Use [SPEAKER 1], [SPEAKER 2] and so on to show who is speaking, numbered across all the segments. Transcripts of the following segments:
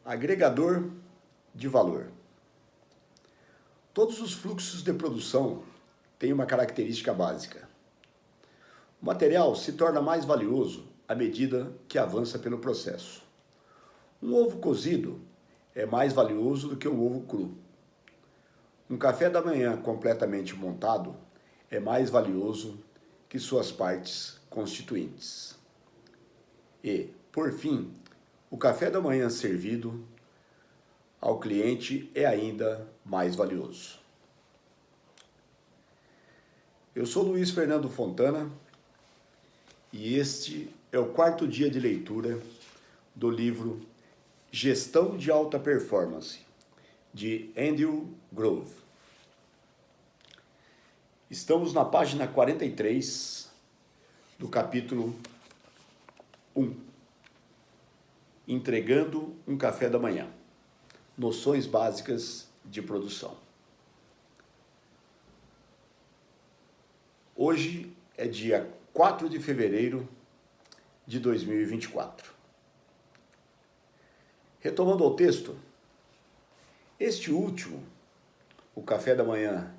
[SPEAKER 1] Agregador de valor. Todos os fluxos de produção têm uma característica básica. O material se torna mais valioso à medida que avança pelo processo. Um ovo cozido é mais valioso do que um ovo cru. Um café da manhã completamente montado é mais valioso que suas partes constituintes. E, por fim, o café da manhã servido ao cliente é ainda mais valioso. Eu sou Luiz Fernando Fontana e este é o quarto dia de leitura do livro Gestão de Alta Performance, de Andrew Grove. Estamos na página 43 do capítulo 1, Entregando um café da manhã, noções básicas de produção. Hoje é dia 4 de fevereiro de 2024. Retomando ao texto, este último, o café da manhã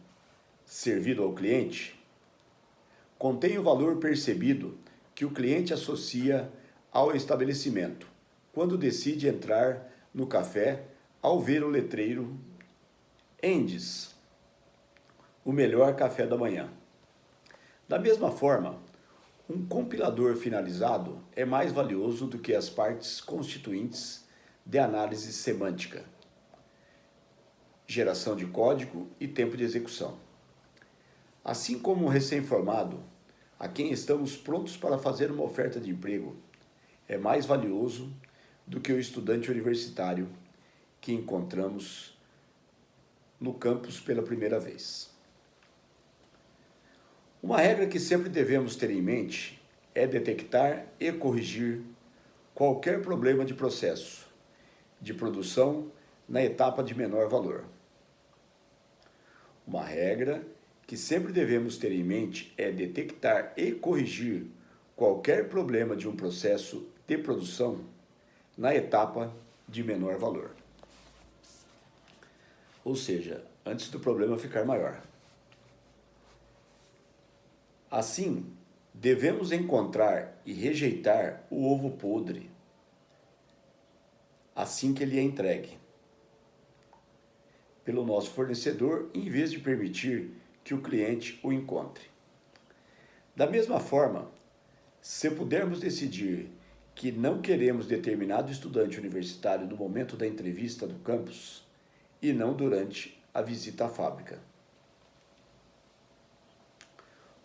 [SPEAKER 1] servido ao cliente, contém o valor percebido que o cliente associa ao estabelecimento quando decide entrar no café ao ver o letreiro Andes, o melhor café da manhã. Da mesma forma, um compilador finalizado é mais valioso do que as partes constituintes de análise semântica, geração de código e tempo de execução. Assim como um recém-formado, a quem estamos prontos para fazer uma oferta de emprego, é mais valioso do que o estudante universitário que encontramos no campus pela primeira vez. Uma regra que sempre devemos ter em mente é detectar e corrigir qualquer problema de processo, de produção na etapa de menor valor. Uma regra que sempre devemos ter em mente é detectar e corrigir qualquer problema de um processo de produção na etapa de menor valor. Ou seja, antes do problema ficar maior. Assim, devemos encontrar e rejeitar o ovo podre assim que ele é entregue pelo nosso fornecedor, em vez de permitir que o cliente o encontre. Da mesma forma, se pudermos decidir que não queremos determinado estudante universitário no momento da entrevista do campus e não durante a visita à fábrica,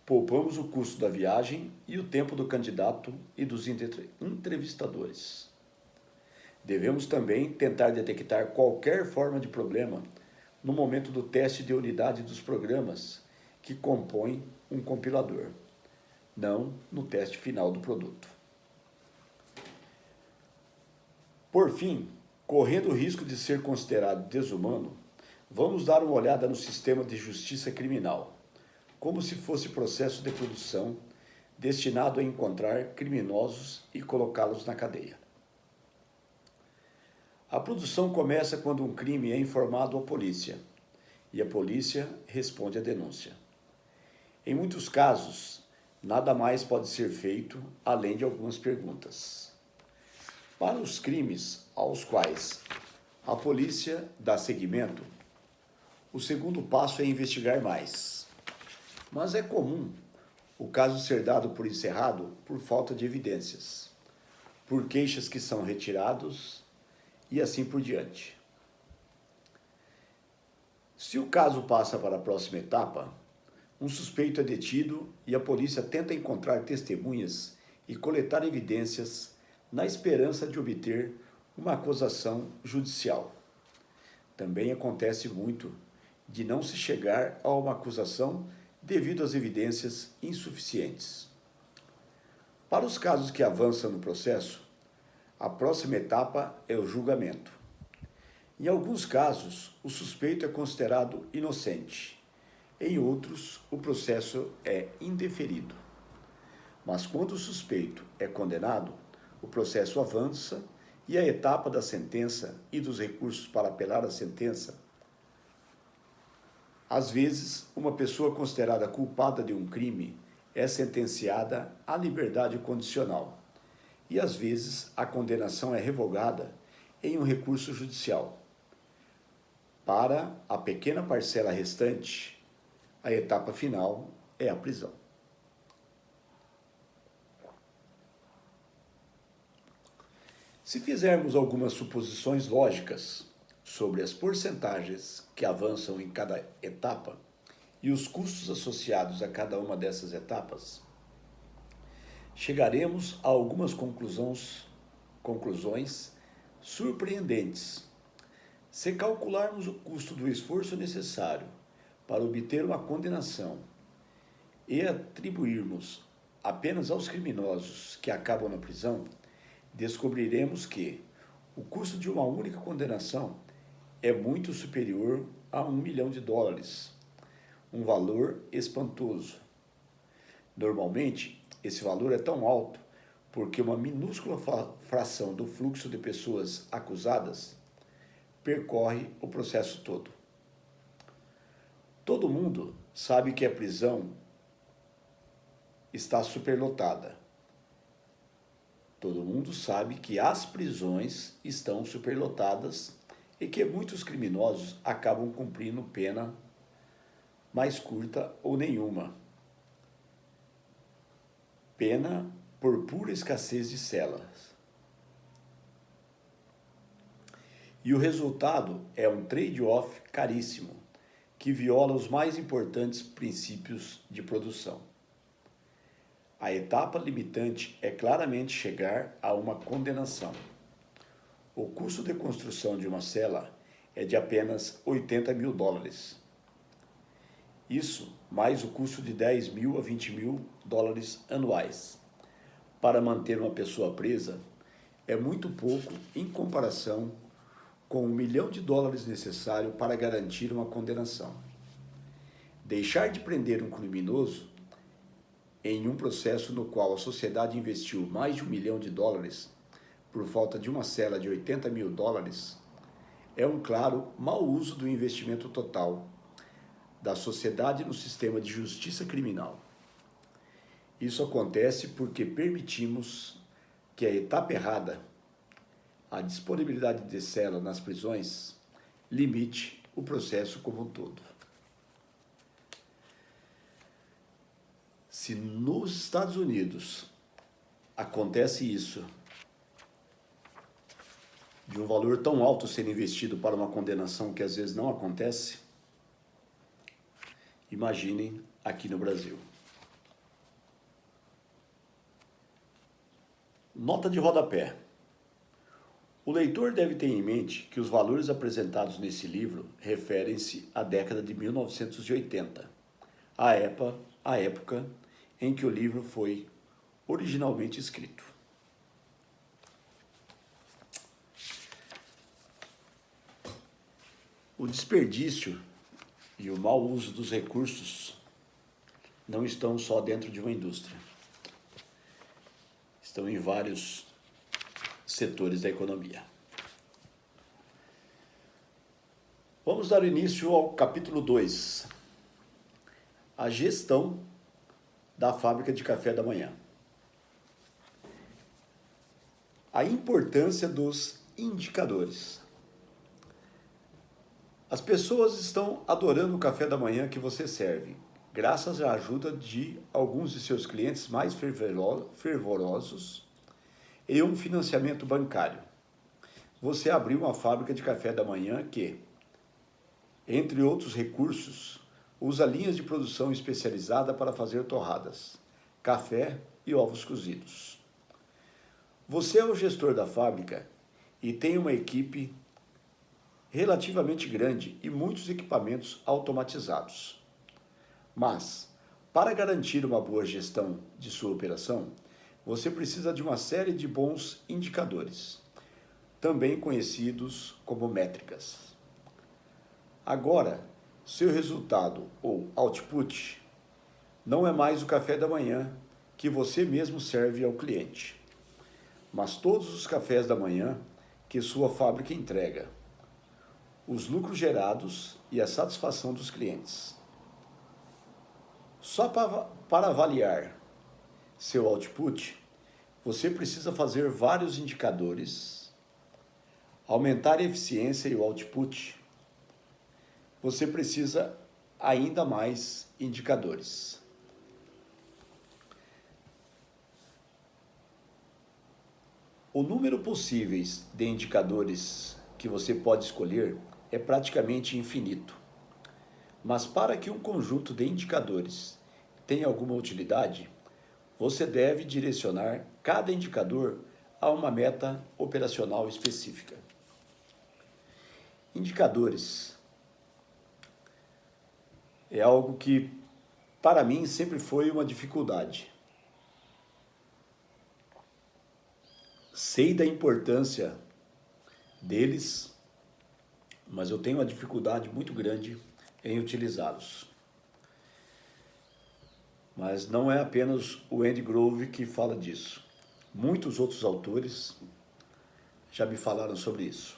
[SPEAKER 1] poupamos o custo da viagem e o tempo do candidato e dos entrevistadores. Devemos também tentar detectar qualquer forma de problema no momento do teste de unidade dos programas que compõem um compilador, não no teste final do produto. Por fim, correndo o risco de ser considerado desumano, vamos dar uma olhada no sistema de justiça criminal, como se fosse processo de produção destinado a encontrar criminosos e colocá-los na cadeia. A produção começa quando um crime é informado à polícia, e a polícia responde à denúncia. Em muitos casos, nada mais pode ser feito além de algumas perguntas. Para os crimes aos quais a polícia dá seguimento, o segundo passo é investigar mais. Mas é comum o caso ser dado por encerrado por falta de evidências, por queixas que são retirados e assim por diante. Se o caso passa para a próxima etapa, um suspeito é detido e a polícia tenta encontrar testemunhas e coletar evidências na esperança de obter uma acusação judicial. Também acontece muito de não se chegar a uma acusação devido às evidências insuficientes. Para os casos que avançam no processo, a próxima etapa é o julgamento. Em alguns casos, o suspeito é considerado inocente. Em outros, o processo é indeferido. Mas quando o suspeito é condenado, o processo avança e a etapa da sentença e dos recursos para apelar à sentença. Às vezes, uma pessoa considerada culpada de um crime é sentenciada à liberdade condicional e às vezes a condenação é revogada em um recurso judicial. Para a pequena parcela restante, a etapa final é a prisão. Se fizermos algumas suposições lógicas sobre as porcentagens que avançam em cada etapa e os custos associados a cada uma dessas etapas, chegaremos a algumas conclusões surpreendentes. Se calcularmos o custo do esforço necessário para obter uma condenação e atribuirmos apenas aos criminosos que acabam na prisão, descobriremos que o custo de uma única condenação é muito superior a US$ 1 milhão, um valor espantoso. Normalmente, esse valor é tão alto porque uma minúscula fração do fluxo de pessoas acusadas percorre o processo todo. Todo mundo sabe que a prisão está superlotada. Todo mundo sabe que as prisões estão superlotadas e que muitos criminosos acabam cumprindo pena mais curta ou nenhuma. Pena por pura escassez de celas. E o resultado é um trade-off caríssimo, que viola os mais importantes princípios de produção. A etapa limitante é claramente chegar a uma condenação. O custo de construção de uma cela é de apenas US$ 80 mil. Isso mais o custo de 10 mil a 20 mil dólares anuais. Para manter uma pessoa presa é muito pouco em comparação com US$ 1 milhão necessário para garantir uma condenação. Deixar de prender um criminoso em um processo no qual a sociedade investiu mais de US$ 1 milhão por falta de uma cela de US$ 80 mil é um claro mau uso do investimento total da sociedade no sistema de justiça criminal. Isso acontece porque permitimos que a etapa errada, a disponibilidade de cela nas prisões, limite o processo como um todo. Se nos Estados Unidos acontece isso, de um valor tão alto sendo investido para uma condenação que às vezes não acontece, imaginem aqui no Brasil. Nota de rodapé. O leitor deve ter em mente que os valores apresentados nesse livro referem-se à década de 1980, a época em que o livro foi originalmente escrito. O desperdício e o mau uso dos recursos não estão só dentro de uma indústria. Estão em vários setores da economia. Vamos dar início ao capítulo 2. A gestão da fábrica de café da manhã. A importância dos indicadores. As pessoas estão adorando o café da manhã que você serve, graças à ajuda de alguns de seus clientes mais fervorosos e um financiamento bancário. Você abriu uma fábrica de café da manhã que, entre outros recursos, usa linhas de produção especializada para fazer torradas, café e ovos cozidos. Você é o gestor da fábrica e tem uma equipe relativamente grande e muitos equipamentos automatizados. Mas, para garantir uma boa gestão de sua operação, você precisa de uma série de bons indicadores, também conhecidos como métricas. Agora, seu resultado ou output não é mais o café da manhã que você mesmo serve ao cliente, mas todos os cafés da manhã que sua fábrica entrega, os lucros gerados e a satisfação dos clientes. Só para avaliar seu output, você precisa fazer vários indicadores, aumentar a eficiência e o output. Você precisa ainda mais indicadores. O número possíveis de indicadores que você pode escolher é praticamente infinito. Mas para que um conjunto de indicadores tenha alguma utilidade, você deve direcionar cada indicador a uma meta operacional específica. Indicadores é algo que, para mim, sempre foi uma dificuldade. Sei da importância deles, mas eu tenho uma dificuldade muito grande em utilizá-los. Mas não é apenas o Andy Grove que fala disso. Muitos outros autores já me falaram sobre isso.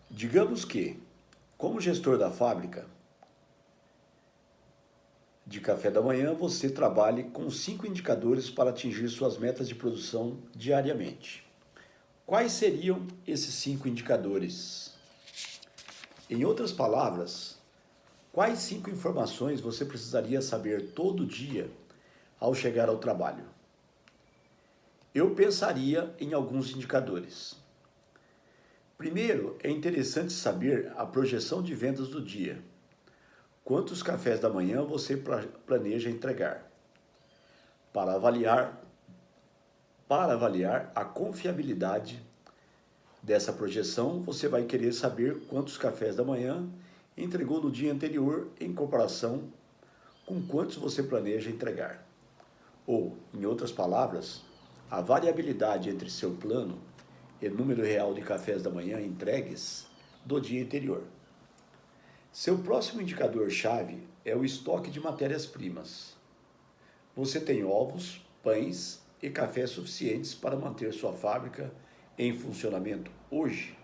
[SPEAKER 1] Digamos que, como gestor da fábrica de café da manhã, você trabalhe com 5 indicadores para atingir suas metas de produção diariamente. Quais seriam esses 5 indicadores? Em outras palavras, quais 5 informações você precisaria saber todo dia ao chegar ao trabalho? Eu pensaria em alguns indicadores. Primeiro, é interessante saber a projeção de vendas do dia. Quantos cafés da manhã você planeja entregar? Para avaliar a confiabilidade dessa projeção, você vai querer saber quantos cafés da manhã entregou no dia anterior em comparação com quantos você planeja entregar. Ou, em outras palavras, a variabilidade entre seu plano e número real de cafés da manhã entregues do dia anterior. Seu próximo indicador-chave é o estoque de matérias-primas. Você tem ovos, pães e café suficientes para manter sua fábrica em funcionamento hoje?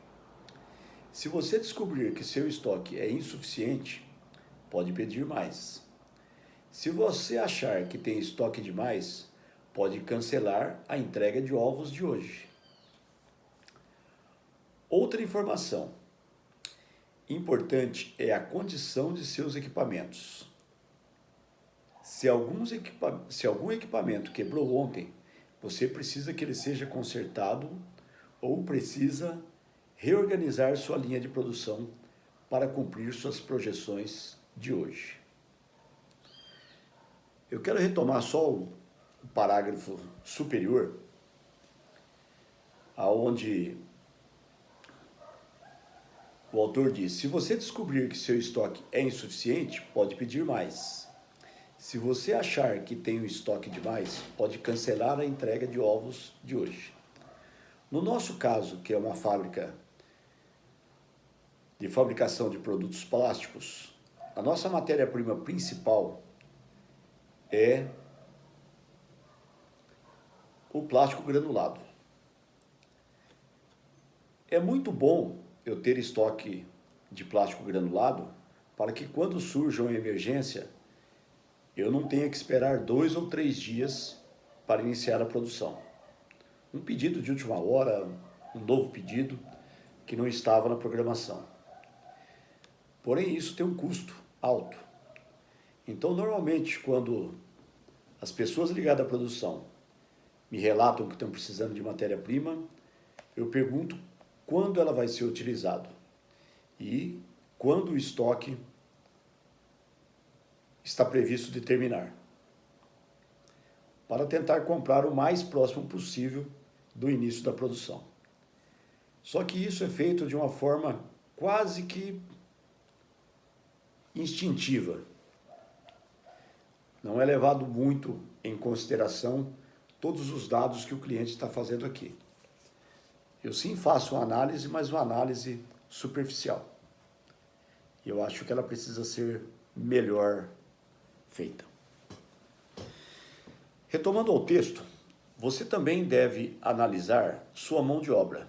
[SPEAKER 1] Se você descobrir que seu estoque é insuficiente, pode pedir mais. Se você achar que tem estoque demais, pode cancelar a entrega de ovos de hoje. Outra informação importante é a condição de seus equipamentos. Se algum equipamento quebrou ontem, você precisa que ele seja consertado ou precisa reorganizar sua linha de produção para cumprir suas projeções de hoje. Eu quero retomar só o parágrafo superior, aonde o autor diz: se você descobrir que seu estoque é insuficiente, pode pedir mais. Se você achar que tem um estoque demais, pode cancelar a entrega de ovos de hoje. No nosso caso, que é uma fábrica de fabricação de produtos plásticos, a nossa matéria-prima principal é o plástico granulado. É muito bom eu ter estoque de plástico granulado para que quando surja uma emergência, eu não tenha que esperar 2 ou 3 dias para iniciar a produção. Um pedido de última hora, um novo pedido que não estava na programação. Porém, isso tem um custo alto. Então, normalmente, quando as pessoas ligadas à produção me relatam que estão precisando de matéria-prima, eu pergunto quando ela vai ser utilizada e quando o estoque está previsto de terminar, para tentar comprar o mais próximo possível do início da produção. Só que isso é feito de uma forma quase que instintiva. Não é levado muito em consideração todos os dados que o cliente está fazendo aqui. Eu sim faço uma análise, mas uma análise superficial. E eu acho que ela precisa ser melhor feita. Retomando ao texto, Você também deve analisar sua mão de obra.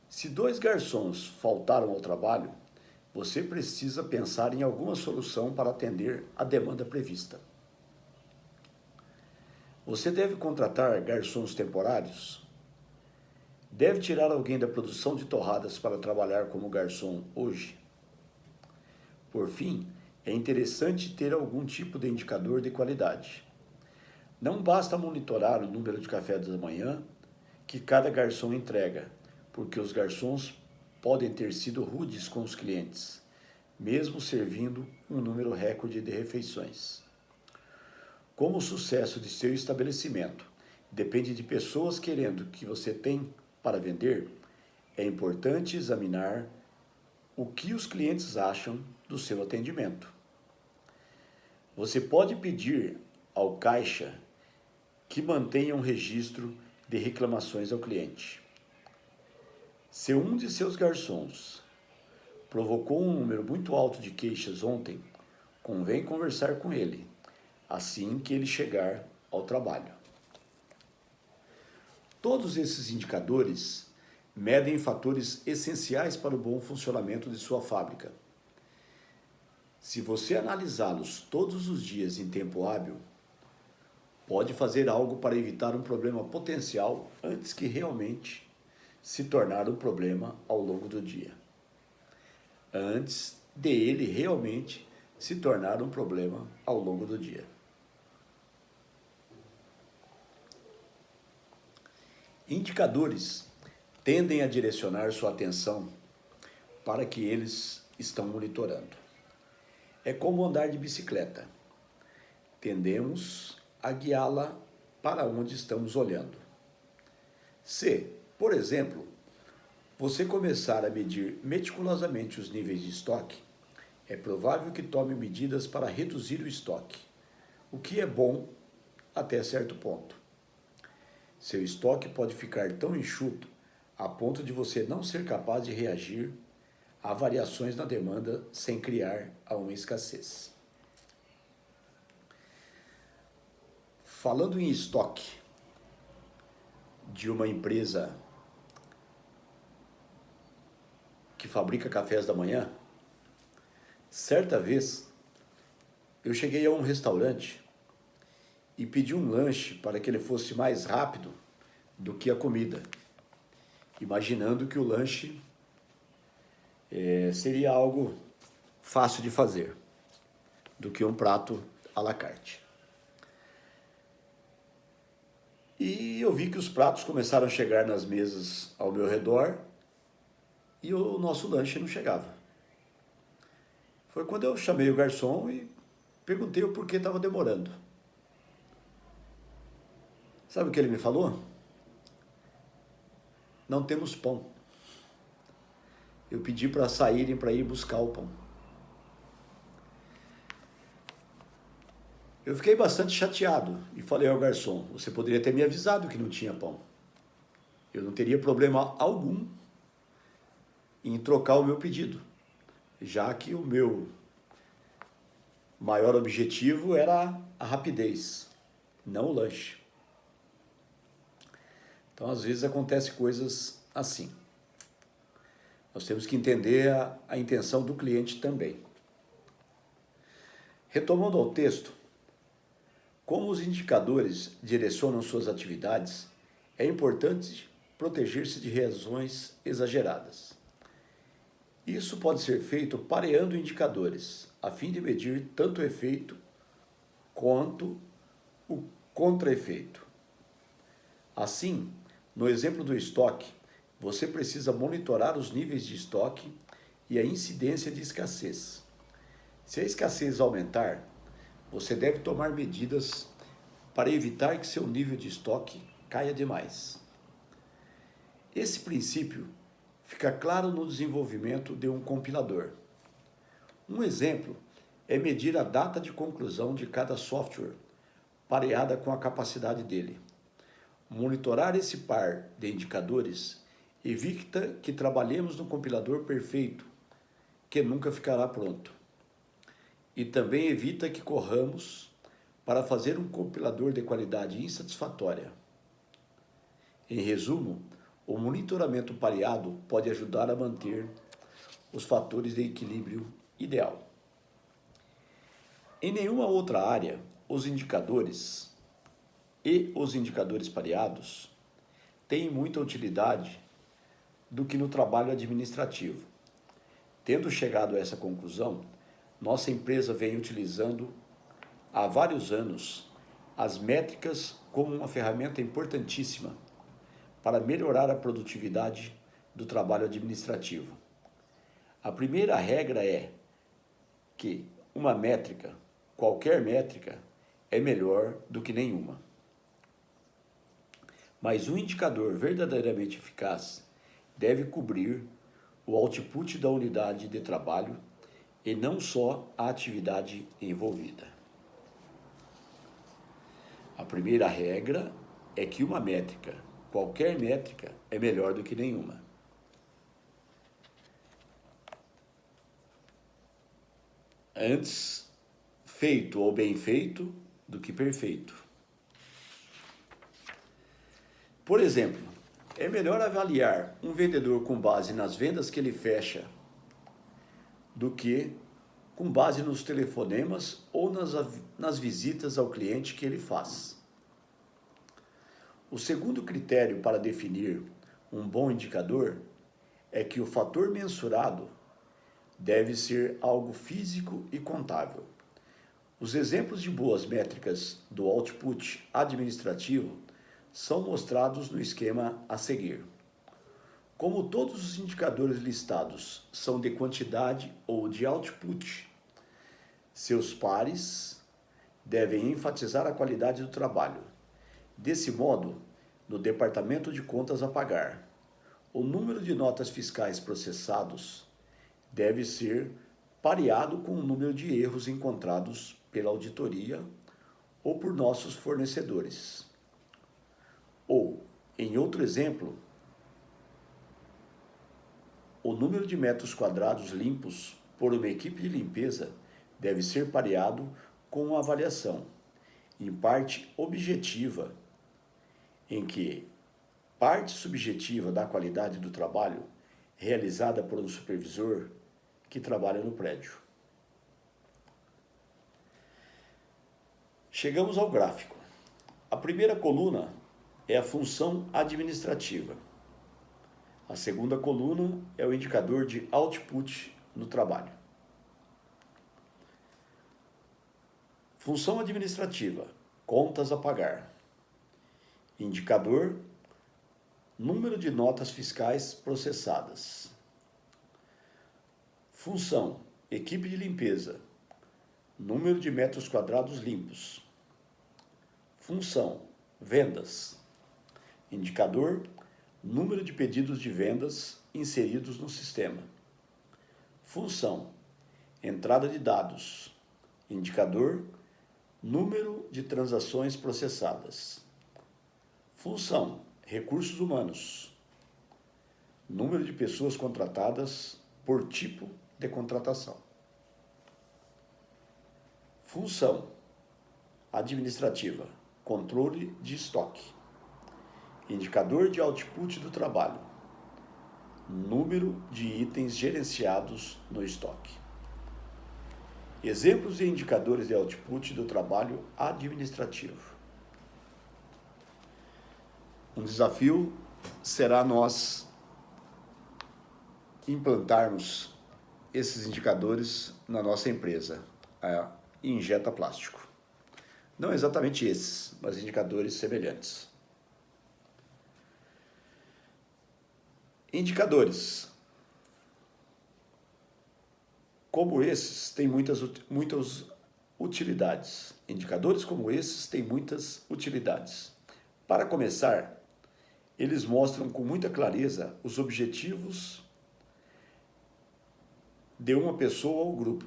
[SPEAKER 1] Se 2 garçons faltaram ao trabalho, você precisa pensar em alguma solução para atender a demanda prevista. Você deve contratar garçons temporários? Deve tirar alguém da produção de torradas para trabalhar como garçom hoje? Por fim, é interessante ter algum tipo de indicador de qualidade. Não basta monitorar o número de cafés da manhã que cada garçom entrega, porque os garçons podem ter sido rudes com os clientes, mesmo servindo um número recorde de refeições. Como o sucesso de seu estabelecimento depende de pessoas querendo o que você tem para vender, é importante examinar o que os clientes acham do seu atendimento. Você pode pedir ao caixa que mantenha um registro de reclamações ao cliente. Se um de seus garçons provocou um número muito alto de queixas ontem, convém conversar com ele assim que ele chegar ao trabalho. Todos esses indicadores medem fatores essenciais para o bom funcionamento de sua fábrica. Se você analisá-los todos os dias em tempo hábil, pode fazer algo para evitar um problema potencial antes que realmente se tornar um problema ao longo do dia. Antes de ele realmente se tornar um problema ao longo do dia. Indicadores tendem a direcionar sua atenção para que eles estão monitorando. É como andar de bicicleta. Tendemos a guiá-la para onde estamos olhando. Se, por exemplo, você começar a medir meticulosamente os níveis de estoque, é provável que tome medidas para reduzir o estoque, o que é bom até certo ponto. Seu estoque pode ficar tão enxuto a ponto de você não ser capaz de reagir a variações na demanda sem criar uma escassez. Falando em estoque de uma empresa que fabrica cafés da manhã, certa vez eu cheguei a um restaurante e pedi um lanche para que ele fosse mais rápido do que a comida, imaginando que o lanche seria algo fácil de fazer, do que um prato à la carte. E eu vi que os pratos começaram a chegar nas mesas ao meu redor e o nosso lanche não chegava. Foi quando eu chamei o garçom e perguntei o porquê estava demorando. Sabe o que ele me falou? Não temos pão. Eu pedi para saírem para ir buscar o pão. Eu fiquei bastante chateado e falei ao garçom, você poderia ter me avisado que não tinha pão. Eu não teria problema algum em trocar o meu pedido, já que o meu maior objetivo era a rapidez, não o lanche. Então, às vezes, acontecem coisas assim. Nós temos que entender a intenção do cliente também. Retomando ao texto, como os indicadores direcionam suas atividades, é importante proteger-se de reações exageradas. Isso pode ser feito pareando indicadores, a fim de medir tanto o efeito quanto o contra-efeito. Assim, no exemplo do estoque, você precisa monitorar os níveis de estoque e a incidência de escassez. Se a escassez aumentar, você deve tomar medidas para evitar que seu nível de estoque caia demais. Esse princípio fica claro no desenvolvimento de um compilador. Um exemplo é medir a data de conclusão de cada software, pareada com a capacidade dele. Monitorar esse par de indicadores evita que trabalhemos no compilador perfeito, que nunca ficará pronto. E também evita que corramos para fazer um compilador de qualidade insatisfatória. Em resumo, o monitoramento pareado pode ajudar a manter os fatores de equilíbrio ideal. Em nenhuma outra área, os indicadores pareados têm muita utilidade do que no trabalho administrativo. Tendo chegado a essa conclusão, nossa empresa vem utilizando há vários anos as métricas como uma ferramenta importantíssima para melhorar a produtividade do trabalho administrativo. A primeira regra é que uma métrica, qualquer métrica, é melhor do que nenhuma. Mas um indicador verdadeiramente eficaz deve cobrir o output da unidade de trabalho e não só a atividade envolvida. A primeira regra é que uma métrica, qualquer métrica, é melhor do que nenhuma. Antes feito ou bem feito do que perfeito. Por exemplo, é melhor avaliar um vendedor com base nas vendas que ele fecha do que com base nos telefonemas ou nas visitas ao cliente que ele faz. O segundo critério para definir um bom indicador é que o fator mensurado deve ser algo físico e contável. Os exemplos de boas métricas do output administrativo são mostrados no esquema a seguir. Como todos os indicadores listados são de quantidade ou de output, seus pares devem enfatizar a qualidade do trabalho. Desse modo, no departamento de contas a pagar, o número de notas fiscais processados deve ser pareado com o número de erros encontrados pela auditoria ou por nossos fornecedores. Ou, em outro exemplo, o número de metros quadrados limpos por uma equipe de limpeza deve ser pareado com uma avaliação, em parte objetiva, em que parte subjetiva da qualidade do trabalho realizada por um supervisor que trabalha no prédio. Chegamos ao gráfico. A primeira coluna é a função administrativa. A segunda coluna é o indicador de output no trabalho. Função administrativa, contas a pagar. Indicador, número de notas fiscais processadas. Função, equipe de limpeza, número de metros quadrados limpos. Função, vendas. Indicador, número de pedidos de vendas inseridos no sistema. Função, entrada de dados. Indicador, número de transações processadas. Função, recursos humanos. Número de pessoas contratadas por tipo de contratação. Função administrativa, controle de estoque. Indicador de output do trabalho. Número de itens gerenciados no estoque. Exemplos de indicadores de output do trabalho administrativo. Um desafio será nós implantarmos esses indicadores na nossa empresa, a Injeta Plástico. Não exatamente esses, mas indicadores semelhantes. Indicadores como esses têm muitas utilidades. Indicadores como esses têm muitas utilidades. Para começar, eles mostram com muita clareza os objetivos de uma pessoa ou grupo.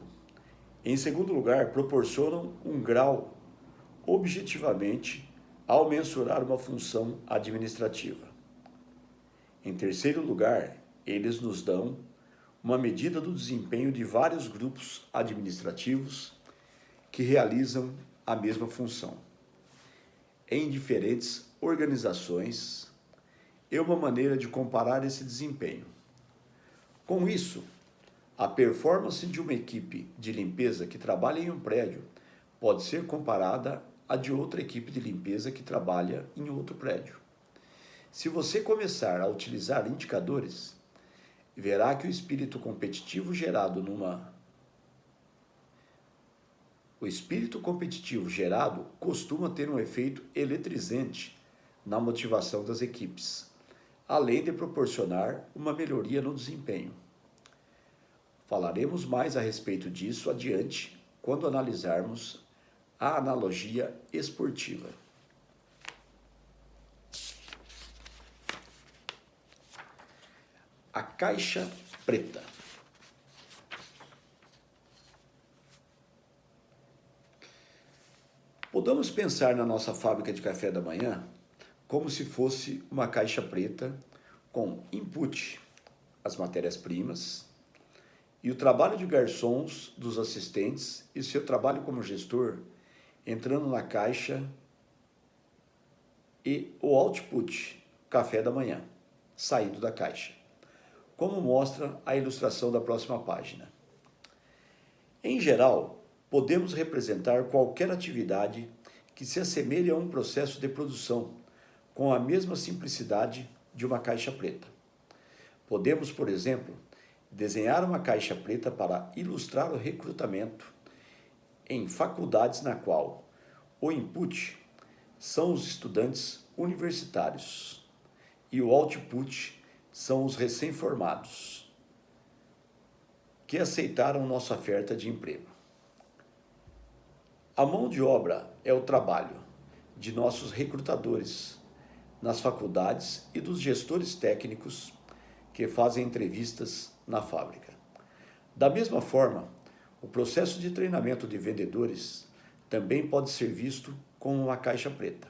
[SPEAKER 1] Em segundo lugar, proporcionam um grau objetivamente ao mensurar uma função administrativa. Em terceiro lugar, eles nos dão uma medida do desempenho de vários grupos administrativos que realizam a mesma função em diferentes organizações é uma maneira de comparar esse desempenho. Com isso, a performance de uma equipe de limpeza que trabalha em um prédio pode ser comparada à de outra equipe de limpeza que trabalha em outro prédio. Se você começar a utilizar indicadores, verá que o espírito competitivo gerado costuma ter um efeito eletrizante na motivação das equipes, além de proporcionar uma melhoria no desempenho. Falaremos mais a respeito disso adiante, quando analisarmos a analogia esportiva. A caixa preta. Podemos pensar na nossa fábrica de café da manhã como se fosse uma caixa preta com input, as matérias-primas, e o trabalho de garçons, dos assistentes e seu trabalho como gestor entrando na caixa, e o output, café da manhã, saindo da caixa, como mostra a ilustração da próxima página. Em geral, podemos representar qualquer atividade que se assemelhe a um processo de produção, com a mesma simplicidade de uma caixa preta. Podemos, por exemplo, desenhar uma caixa preta para ilustrar o recrutamento em faculdades na qual o input são os estudantes universitários e o output são os recém-formados que aceitaram nossa oferta de emprego. A mão de obra é o trabalho de nossos recrutadores nas faculdades e dos gestores técnicos que fazem entrevistas na fábrica. Da mesma forma, o processo de treinamento de vendedores também pode ser visto como uma caixa preta,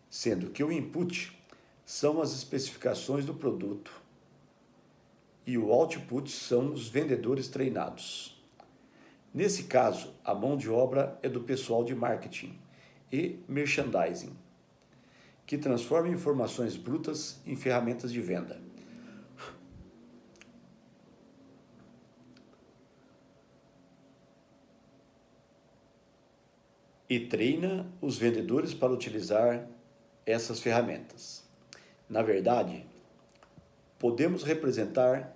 [SPEAKER 1] sendo que o input são as especificações do produto e o output são os vendedores treinados. Nesse caso, a mão de obra é do pessoal de marketing e merchandising, que transforma informações brutas em ferramentas de venda. E treina os vendedores para utilizar essas ferramentas. Na verdade, podemos representar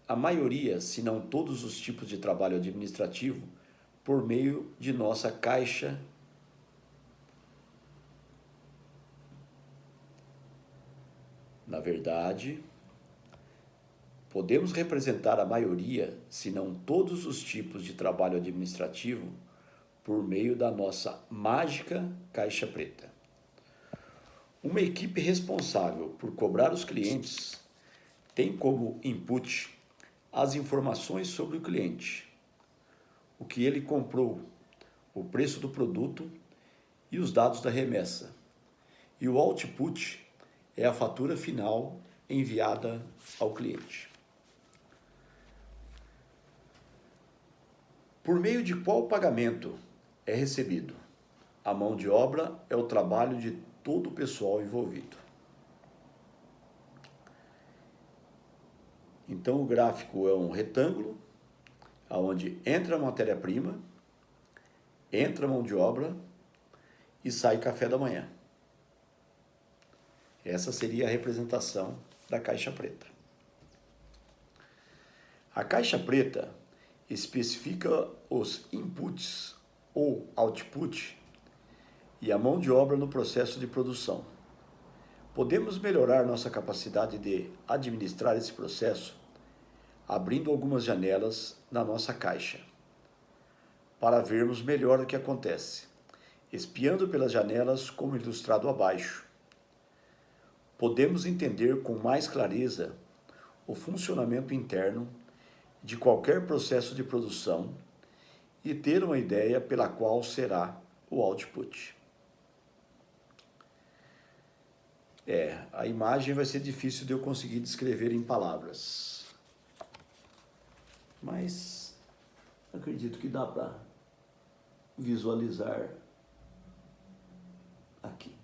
[SPEAKER 1] a maioria, se não todos os tipos de trabalho administrativo, por meio de nossa caixa Na verdade, podemos representar a maioria, se não todos os tipos de trabalho administrativo, por meio da nossa mágica caixa preta. Uma equipe responsável por cobrar os clientes tem como input as informações sobre o cliente, o que ele comprou, o preço do produto e os dados da remessa. E o output é a fatura final enviada ao cliente. Por meio de qual pagamento é recebido? A mão de obra é o trabalho de todo o pessoal envolvido. Então, o gráfico é um retângulo, onde entra a matéria-prima, entra a mão de obra e sai café da manhã. Essa seria a representação da caixa preta. A caixa preta especifica os inputs ou output e a mão de obra no processo de produção. Podemos melhorar nossa capacidade de administrar esse processo abrindo algumas janelas na nossa caixa, para vermos melhor o que acontece, espiando pelas janelas como ilustrado abaixo. Podemos entender com mais clareza o funcionamento interno de qualquer processo de produção e ter uma ideia pela qual será o output. A imagem vai ser difícil de eu conseguir descrever em palavras, mas acredito que dá para visualizar aqui.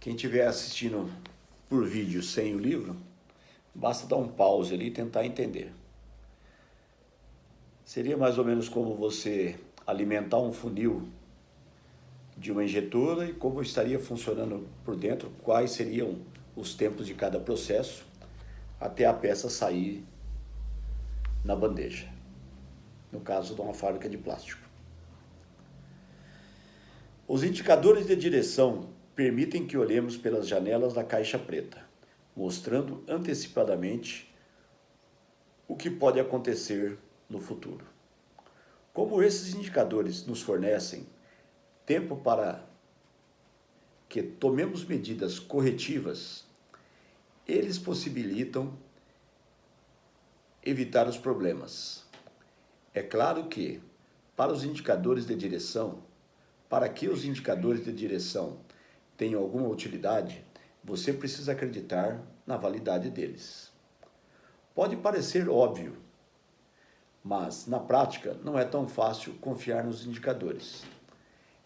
[SPEAKER 1] Quem estiver assistindo por vídeo sem o livro, basta dar um pause ali e tentar entender. Seria mais ou menos como você alimentar um funil de uma injetora e como estaria funcionando por dentro, quais seriam os tempos de cada processo até a peça sair na bandeja, no caso de uma fábrica de plástico. Os indicadores de direção permitem que olhemos pelas janelas da caixa preta, mostrando antecipadamente o que pode acontecer no futuro. Como esses indicadores nos fornecem tempo para que tomemos medidas corretivas, eles possibilitam evitar os problemas. É claro que, para que os indicadores de direção tenham alguma utilidade, você precisa acreditar na validade deles. Pode parecer óbvio, mas na prática não é tão fácil confiar nos indicadores.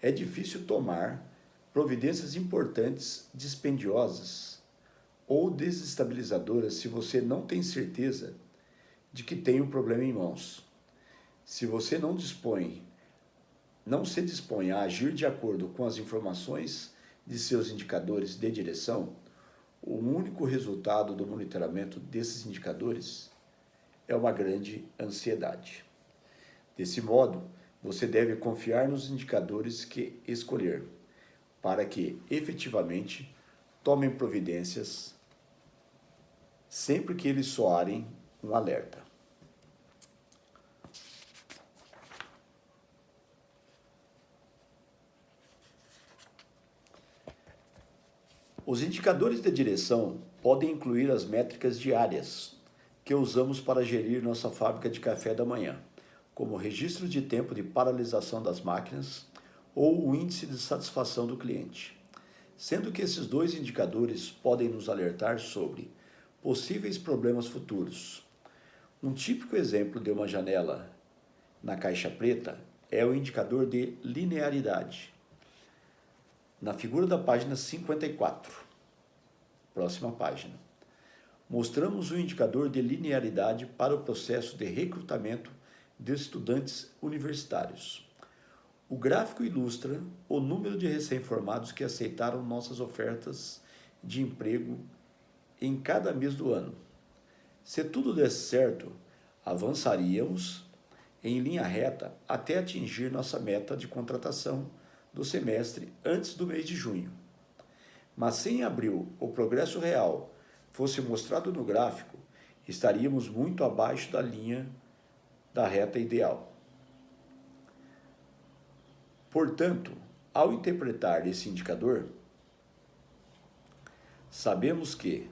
[SPEAKER 1] É difícil tomar providências importantes, dispendiosas ou desestabilizadoras se você não tem certeza de que tem um problema em mãos. Se você não se dispõe a agir de acordo com as informações de seus indicadores de direção, o único resultado do monitoramento desses indicadores é uma grande ansiedade. Desse modo, você deve confiar nos indicadores que escolher, para que, efetivamente, tomem providências sempre que eles soarem um alerta. Os indicadores de direção podem incluir as métricas diárias que usamos para gerir nossa fábrica de café da manhã, como o registro de tempo de paralisação das máquinas ou o índice de satisfação do cliente, sendo que esses dois indicadores podem nos alertar sobre possíveis problemas futuros. Um típico exemplo de uma janela na caixa preta é o indicador de linearidade. Na figura da página 54, próxima página, mostramos o indicador de linearidade para o processo de recrutamento de estudantes universitários. O gráfico ilustra o número de recém-formados que aceitaram nossas ofertas de emprego em cada mês do ano. Se tudo desse certo, avançaríamos em linha reta até atingir nossa meta de contratação do semestre antes do mês de junho. Mas se em abril o progresso real fosse mostrado no gráfico, estaríamos muito abaixo da linha da reta ideal. Portanto, ao interpretar esse indicador, sabemos que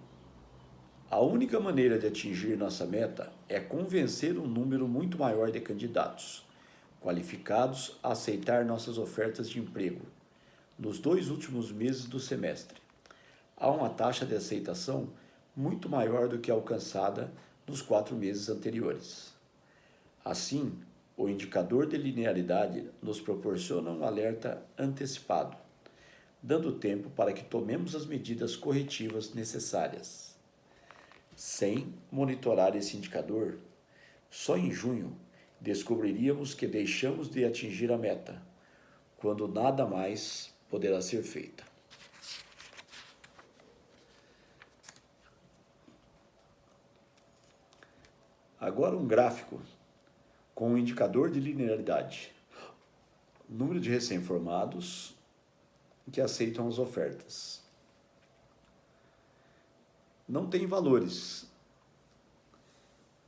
[SPEAKER 1] a única maneira de atingir nossa meta é convencer um número muito maior de candidatos qualificados a aceitar nossas ofertas de emprego nos 2 últimos meses do semestre. Há uma taxa de aceitação muito maior do que a alcançada nos 4 meses anteriores. Assim, o indicador de linearidade nos proporciona um alerta antecipado, dando tempo para que tomemos as medidas corretivas necessárias. Sem monitorar esse indicador, só em junho descobriríamos que deixamos de atingir a meta, quando nada mais poderá ser feito. Agora um gráfico com um indicador de linearidade. Número de recém-formados que aceitam as ofertas. Não tem valores,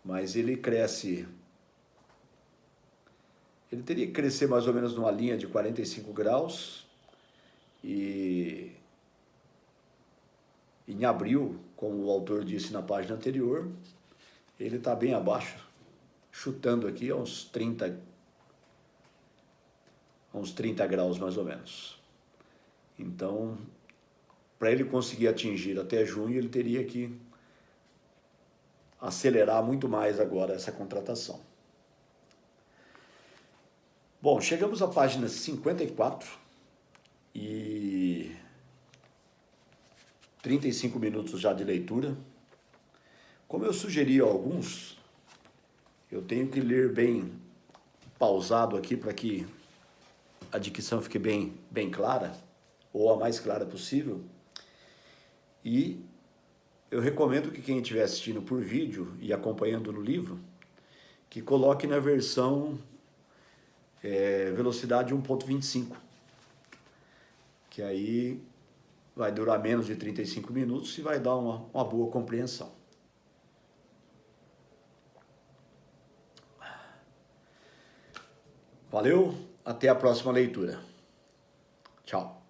[SPEAKER 1] mas ele cresce. Ele teria que crescer mais ou menos numa linha de 45 graus e em abril, como o autor disse na página anterior, ele está bem abaixo, chutando aqui a uns 30 graus mais ou menos. Então, para ele conseguir atingir até junho, ele teria que acelerar muito mais agora essa contratação. Bom, chegamos à página 54 e 35 minutos já de leitura. Como eu sugeri a alguns, eu tenho que ler bem pausado aqui para que a dicção fique bem clara, ou a mais clara possível. E eu recomendo que quem estiver assistindo por vídeo e acompanhando no livro, que coloque na versão velocidade 1.25, que aí vai durar menos de 35 minutos e vai dar uma boa compreensão. Valeu, até a próxima leitura. Tchau.